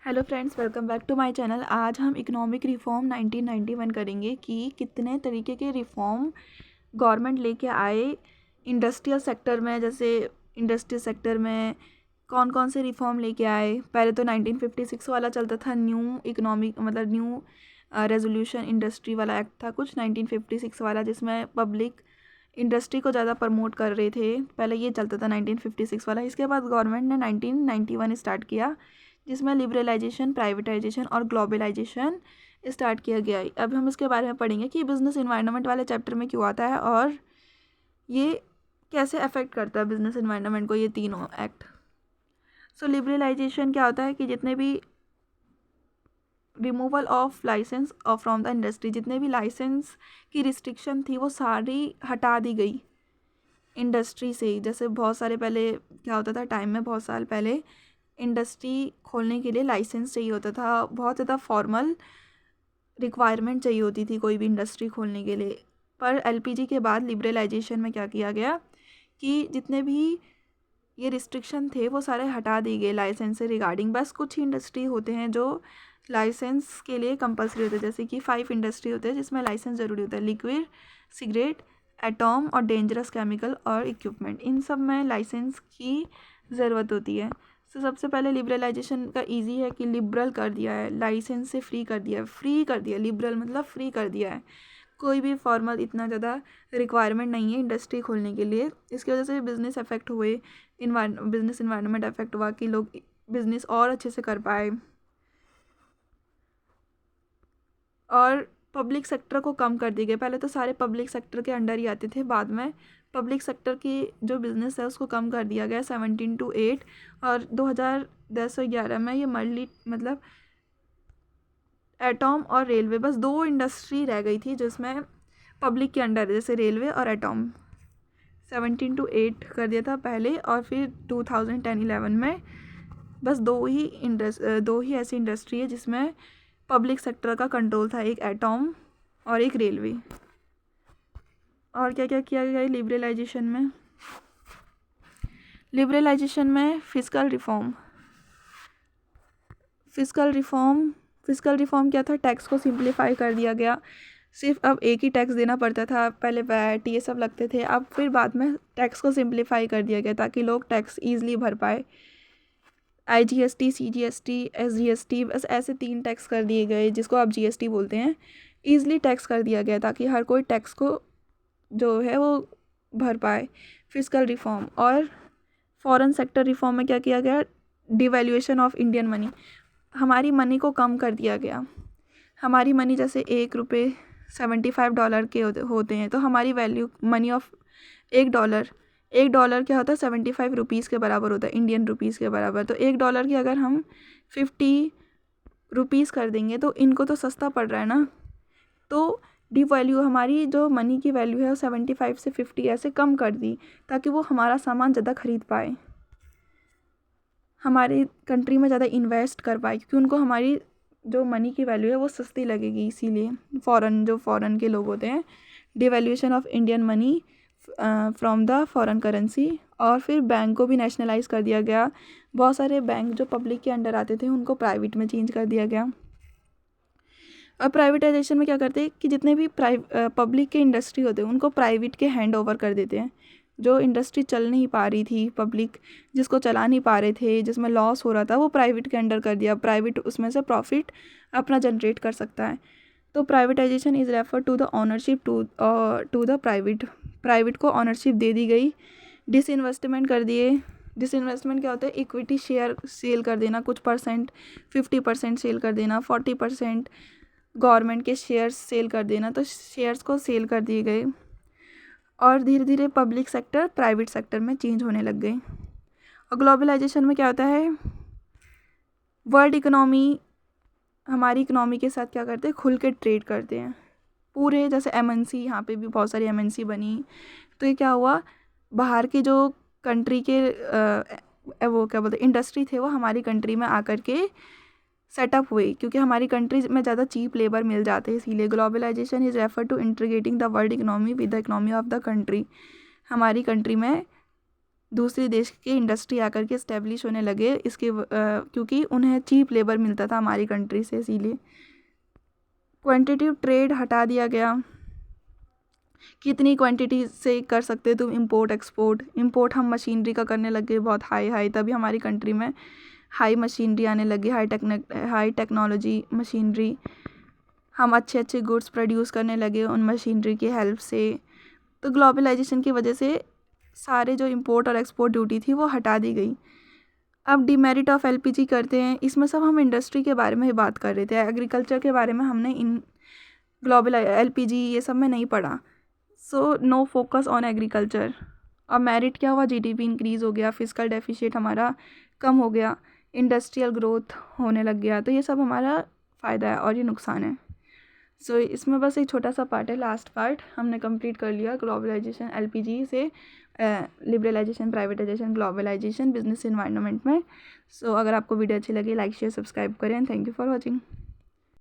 Hello friends, welcome back to my channel. आज हम economic reform 1991 करेंगे कि कितने तरीके के रिफॉर्म गवर्नमेंट लेके आए इंडस्ट्रियल सेक्टर में। जैसे इंडस्ट्रियल सेक्टर में कौन कौन से रिफॉर्म लेके आए। पहले तो 1956 वाला चलता था, न्यू इकोनॉमिक मतलब न्यू रेजोल्यूशन इंडस्ट्री वाला एक्ट था कुछ 1956 वाला, जिसमें पब्लिक इंडस्ट्री को ज़्यादा प्रमोट कर रहे थे। पहले ये चलता था 1956 वाला। इसके बाद गवर्नमेंट ने 1991 स्टार्ट किया, जिसमें लिबरलाइजेशन, प्राइवेटाइजेशन और ग्लोबलाइजेशन स्टार्ट किया गया है। अब हम इसके बारे में पढ़ेंगे कि बिजनेस इन्वायरमेंट वाले चैप्टर में क्यों आता है और ये कैसे अफेक्ट करता है बिजनेस इन्वायरमेंट को, ये तीनों एक्ट। सो लिबरलाइजेशन क्या होता है कि जितने भी रिमूवल ऑफ लाइसेंस और फ्रॉम द इंडस्ट्री, जितने भी लाइसेंस की रिस्ट्रिक्शन थी वो सारी हटा दी गई इंडस्ट्री से। जैसे बहुत सारे पहले क्या होता था टाइम में, बहुत साल पहले इंडस्ट्री खोलने के लिए लाइसेंस चाहिए होता था, बहुत ज़्यादा फॉर्मल रिक्वायरमेंट चाहिए होती थी कोई भी इंडस्ट्री खोलने के लिए। पर एलपीजी के बाद लिबरलाइजेशन में क्या किया गया कि जितने भी ये रिस्ट्रिक्शन थे वो सारे हटा दिए गए लाइसेंस से रिगार्डिंग। बस कुछ ही इंडस्ट्री होते हैं जो लाइसेंस के लिए कंपलसरी होते हैं, जैसे कि 5 इंडस्ट्री होते हैं जिसमें लाइसेंस ज़रूरी होता है: लिक्विड, सिगरेट, एटॉम और डेंजरस केमिकल और इक्विपमेंट। इन सब में लाइसेंस की ज़रूरत होती है। तो सबसे पहले लिबरलाइजेशन का इजी है कि लिबरल कर दिया है, लाइसेंस से फ्री कर दिया है। फ्री कर दिया, लिबरल मतलब फ्री कर दिया है। कोई भी फॉर्मल इतना ज़्यादा रिक्वायरमेंट नहीं है इंडस्ट्री खोलने के लिए। इसकी वजह से बिज़नेस अफेक्ट हुए, बिज़नेस इन्वायरमेंट अफेक्ट हुआ कि लोग बिज़नेस और अच्छे से कर पाए। और पब्लिक सेक्टर को कम कर दिए गए। पहले तो सारे पब्लिक सेक्टर के अंडर ही आते थे, बाद में पब्लिक सेक्टर की जो बिज़नेस है उसको कम कर दिया गया 17 to 8। और 2010-11 में ये मतलब एटॉम और रेलवे, बस 2 इंडस्ट्री रह गई थी जिसमें पब्लिक के अंडर, जैसे रेलवे और एटॉम। 17 to 8 कर दिया था पहले, और फिर 2010-11 में बस दो ही ऐसी इंडस्ट्री है जिसमें पब्लिक सेक्टर का कंट्रोल था, एक एटॉम और एक रेलवे। और क्या क्या किया गया लिबरलाइजेशन में? लिबरलाइजेशन में फिस्कल रिफॉर्म क्या था? टैक्स को सिंप्लीफाई कर दिया गया। सिर्फ अब एक ही टैक्स देना पड़ता था, पहले वैट ये सब लगते थे, अब फिर बाद में टैक्स को सिंप्लीफाई कर दिया गया ताकि लोग टैक्स ईजिली भर पाए। IGST, CGST, SGST, बस ऐसे 3 टैक्स कर दिए गए जिसको आप GST बोलते हैं। ईजिली टैक्स कर दिया गया ताकि हर कोई टैक्स को जो है वो भर पाए। फिस्कल रिफॉर्म और फॉरेन सेक्टर रिफॉर्म में क्या किया गया? डिवैल्यूएशन ऑफ इंडियन मनी, हमारी मनी को कम कर दिया गया। हमारी मनी जैसे $1 $75 के होते हैं, तो हमारी वैल्यू मनी ऑफ $1 क्या होता है? 75 रुपीज़ के बराबर होता है, इंडियन रुपीज़ के बराबर। तो $1 की अगर हम 50 रुपीज़ कर देंगे तो इनको तो सस्ता पड़ रहा है ना। तो डिवैल्यू, हमारी जो मनी की वैल्यू है वो 75 से 50 ऐसे कम कर दी ताकि वो हमारा सामान ज़्यादा खरीद पाए, हमारी कंट्री में ज़्यादा इन्वेस्ट कर पाए, क्योंकि उनको हमारी जो मनी की वैल्यू है वो सस्ती लगेगी। इसीलिए फॉरेन के लोग होते हैं, devaluation of Indian money from the foreign currency. और फिर बैंक को भी नेशनलाइज कर दिया गया। बहुत सारे बैंक जो पब्लिक के अंडर आते थे उनको प्राइवेट में चेंज कर दिया गया। और प्राइवेटाइजेशन में क्या करते हैं कि जितने भी पब्लिक के इंडस्ट्री होते हैं उनको प्राइवेट के हैंड ओवर कर देते हैं। जो इंडस्ट्री चल नहीं पा रही थी, पब्लिक जिसको चला नहीं पा रहे थे, जिसमें लॉस हो रहा था, वो प्राइवेट के अंडर कर दिया। प्राइवेट उसमें से प्रॉफिट अपना जनरेट कर सकता है। तो privatisation is refer to the ownership to the private को ऑनरशिप दे दी गई। डिसइन्वेस्टमेंट कर दिए। डिसइन्वेस्टमेंट क्या होता है? इक्विटी शेयर सेल कर देना, कुछ परसेंट, 50% सेल कर देना, 40% गवर्नमेंट के शेयर्स सेल कर देना। तो शेयर्स को सेल कर दिए गए और धीरे धीरे पब्लिक सेक्टर प्राइवेट सेक्टर में चेंज होने लग गई। और ग्लोबलाइजेशन में क्या होता है? वर्ल्ड इकोनॉमी हमारी इकोनॉमी के साथ क्या करते हैं? खुल के ट्रेड करते हैं पूरे। जैसे MNC, यहाँ पे भी बहुत सारी MNC बनी। तो ये क्या हुआ? बाहर के जो कंट्री के वो क्या बोलते इंडस्ट्री थे वो हमारी कंट्री में आकर के सेटअप हुई, क्योंकि हमारी कंट्री में ज़्यादा चीप लेबर मिल जाते हैं। इसीलिए globalisation is refer to integrating the world economy with the economy of the country. हमारी कंट्री में दूसरे देश के इंडस्ट्री आकर के इस्टेब्लिश होने लगे इसके क्योंकि उन्हें चीप लेबर मिलता था हमारी कंट्री से, इसीलिए क्वांटिटिव ट्रेड हटा दिया गया। कितनी क्वांटिटी से कर सकते तुम इंपोर्ट एक्सपोर्ट। इंपोर्ट हम मशीनरी का करने लगे बहुत हाई, तभी हमारी कंट्री में हाई मशीनरी आने लगी, हाई टेक्नोलॉजी मशीनरी। हम अच्छे अच्छे गुड्स प्रोड्यूस करने लगे उन मशीनरी की हेल्प से। तो ग्लोबलाइजेशन की वजह से सारे जो इंपोर्ट और एक्सपोर्ट ड्यूटी थी वो हटा दी गई। अब डीमेरिट ऑफ एलपीजी करते हैं, इसमें सब हम इंडस्ट्री के बारे में ही बात कर रहे थे, एग्रीकल्चर के बारे में हमने इन ग्लोबल एलपीजी ये सब में नहीं पढ़ा। So no focus on agriculture. अब मेरिट क्या हुआ, जीडीपी इंक्रीज़ हो गया, फिजिकल डेफिशिएट हमारा कम हो गया, इंडस्ट्रियल ग्रोथ होने लग गया। तो ये सब हमारा फ़ायदा है और ये नुकसान है। सो इसमें बस एक छोटा सा पार्ट है, लास्ट पार्ट हमने कंप्लीट कर लिया। ग्लोबलाइजेशन एलपीजी से liberalisation, privatisation, globalisation business environment में। सो अगर आपको वीडियो अच्छी लगी लाइक शेयर सब्सक्राइब करें। Thank you for watching.